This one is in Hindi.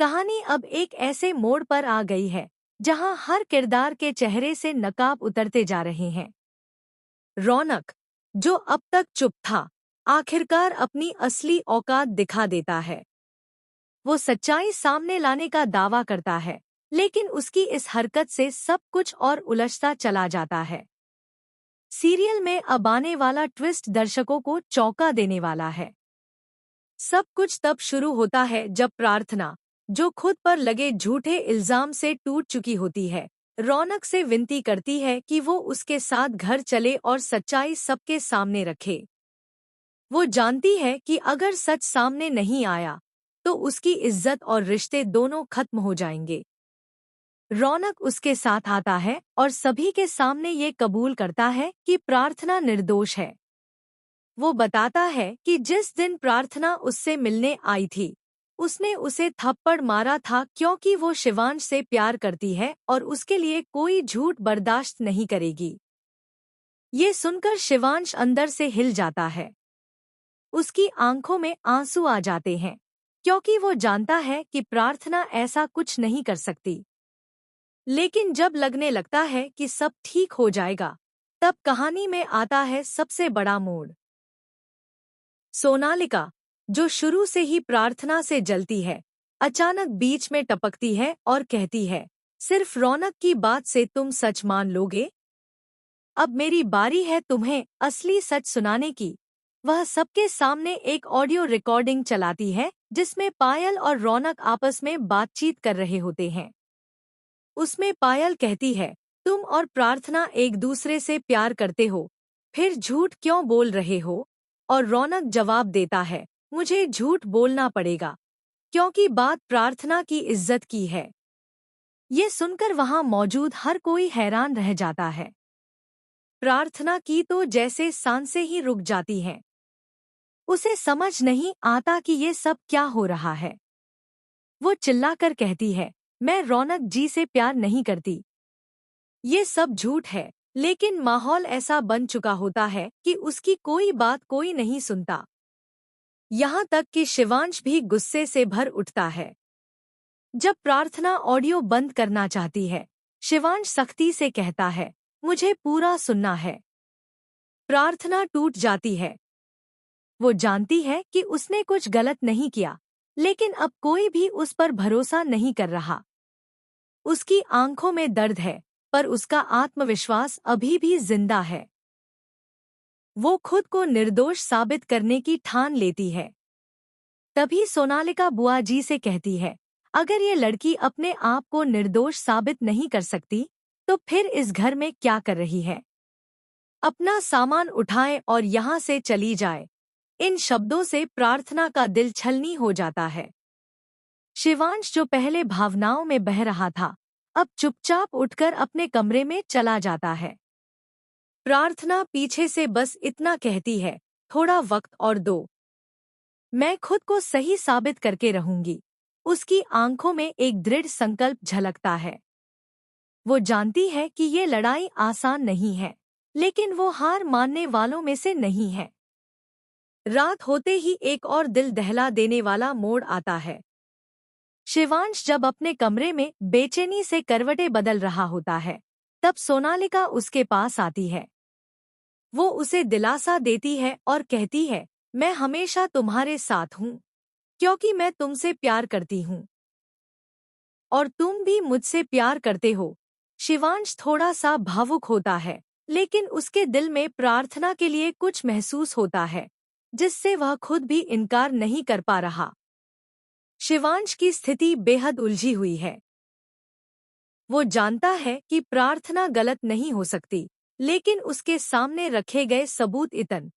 कहानी अब एक ऐसे मोड़ पर आ गई है जहां हर किरदार के चेहरे से नकाब उतरते जा रहे हैं। रौनक, जो अब तक चुप था, आखिरकार अपनी असली औकात दिखा देता है। वो सच्चाई सामने लाने का दावा करता है, लेकिन उसकी इस हरकत से सब कुछ और उलझता चला जाता है। सीरियल में अब आने वाला ट्विस्ट दर्शकों को चौंका देने वाला है। सब कुछ तब शुरू होता है जब प्रार्थना, जो खुद पर लगे झूठे इल्जाम से टूट चुकी होती है, रौनक से विनती करती है कि वो उसके साथ घर चले और सच्चाई सबके सामने रखे। वो जानती है कि अगर सच सामने नहीं आया तो उसकी इज्जत और रिश्ते दोनों खत्म हो जाएंगे। रौनक उसके साथ आता है और सभी के सामने ये कबूल करता है कि प्रार्थना निर्दोष है। वो बताता है कि जिस दिन प्रार्थना उससे मिलने आई थी, उसने उसे थप्पड़ मारा था क्योंकि वो शिवांश से प्यार करती है और उसके लिए कोई झूठ बर्दाश्त नहीं करेगी। ये सुनकर शिवांश अंदर से हिल जाता है। उसकी आंखों में आंसू आ जाते हैं, क्योंकि वो जानता है कि प्रार्थना ऐसा कुछ नहीं कर सकती। लेकिन जब लगने लगता है कि सब ठीक हो जाएगा, तब कहानी में आता है सबसे बड़ा मोड़। सोनालिका, जो शुरू से ही प्रार्थना से जलती है, अचानक बीच में टपकती है और कहती है, सिर्फ रौनक की बात से तुम सच मान लोगे? अब मेरी बारी है तुम्हें असली सच सुनाने की। वह सबके सामने एक ऑडियो रिकॉर्डिंग चलाती है जिसमें पायल और रौनक आपस में बातचीत कर रहे होते हैं। उसमें पायल कहती है, तुम और प्रार्थना एक दूसरे से प्यार करते हो, फिर झूठ क्यों बोल रहे हो? और रौनक जवाब देता है, मुझे झूठ बोलना पड़ेगा, क्योंकि बात प्रार्थना की इज्जत की है। ये सुनकर वहां मौजूद हर कोई हैरान रह जाता है। प्रार्थना की तो जैसे सांसें ही रुक जाती हैं। उसे समझ नहीं आता कि ये सब क्या हो रहा है। वो चिल्लाकर कहती है, मैं रौनक जी से प्यार नहीं करती। ये सब झूठ है, लेकिन माहौल ऐसा बन चुका होता है कि उसकी कोई बात कोई नहीं सुनता। यहाँ तक कि शिवांश भी गुस्से से भर उठता है। जब प्रार्थना ऑडियो बंद करना चाहती है, शिवांश सख्ती से कहता है, मुझे पूरा सुनना है। प्रार्थना टूट जाती है। वो जानती है कि उसने कुछ गलत नहीं किया, लेकिन अब कोई भी उस पर भरोसा नहीं कर रहा। उसकी आंखों में दर्द है, पर उसका आत्मविश्वास अभी भी जिंदा है। वो खुद को निर्दोष साबित करने की ठान लेती है। तभी सोनालिका बुआ जी से कहती है, अगर ये लड़की अपने आप को निर्दोष साबित नहीं कर सकती, तो फिर इस घर में क्या कर रही है? अपना सामान उठाए और यहाँ से चली जाए। इन शब्दों से प्रार्थना का दिल छलनी हो जाता है। शिवांश, जो पहले भावनाओं में बह रहा था, अब चुपचाप उठकर अपने कमरे में चला जाता है। प्रार्थना पीछे से बस इतना कहती है, थोड़ा वक्त और दो, मैं खुद को सही साबित करके रहूंगी। उसकी आंखों में एक दृढ़ संकल्प झलकता है। वो जानती है कि ये लड़ाई आसान नहीं है, लेकिन वो हार मानने वालों में से नहीं है। रात होते ही एक और दिल दहला देने वाला मोड़ आता है। शिवांश जब अपने कमरे में बेचैनी से करवटें बदल रहा होता है, तब सोनालिका उसके पास आती है। वो उसे दिलासा देती है और कहती है, मैं हमेशा तुम्हारे साथ हूँ, क्योंकि मैं तुमसे प्यार करती हूँ और तुम भी मुझसे प्यार करते हो। शिवांश थोड़ा सा भावुक होता है, लेकिन उसके दिल में प्रार्थना के लिए कुछ महसूस होता है, जिससे वह खुद भी इनकार नहीं कर पा रहा। शिवांश की स्थिति बेहद उलझी हुई है। वो जानता है कि प्रार्थना गलत नहीं हो सकती, लेकिन उसके सामने रखे गए सबूत इतने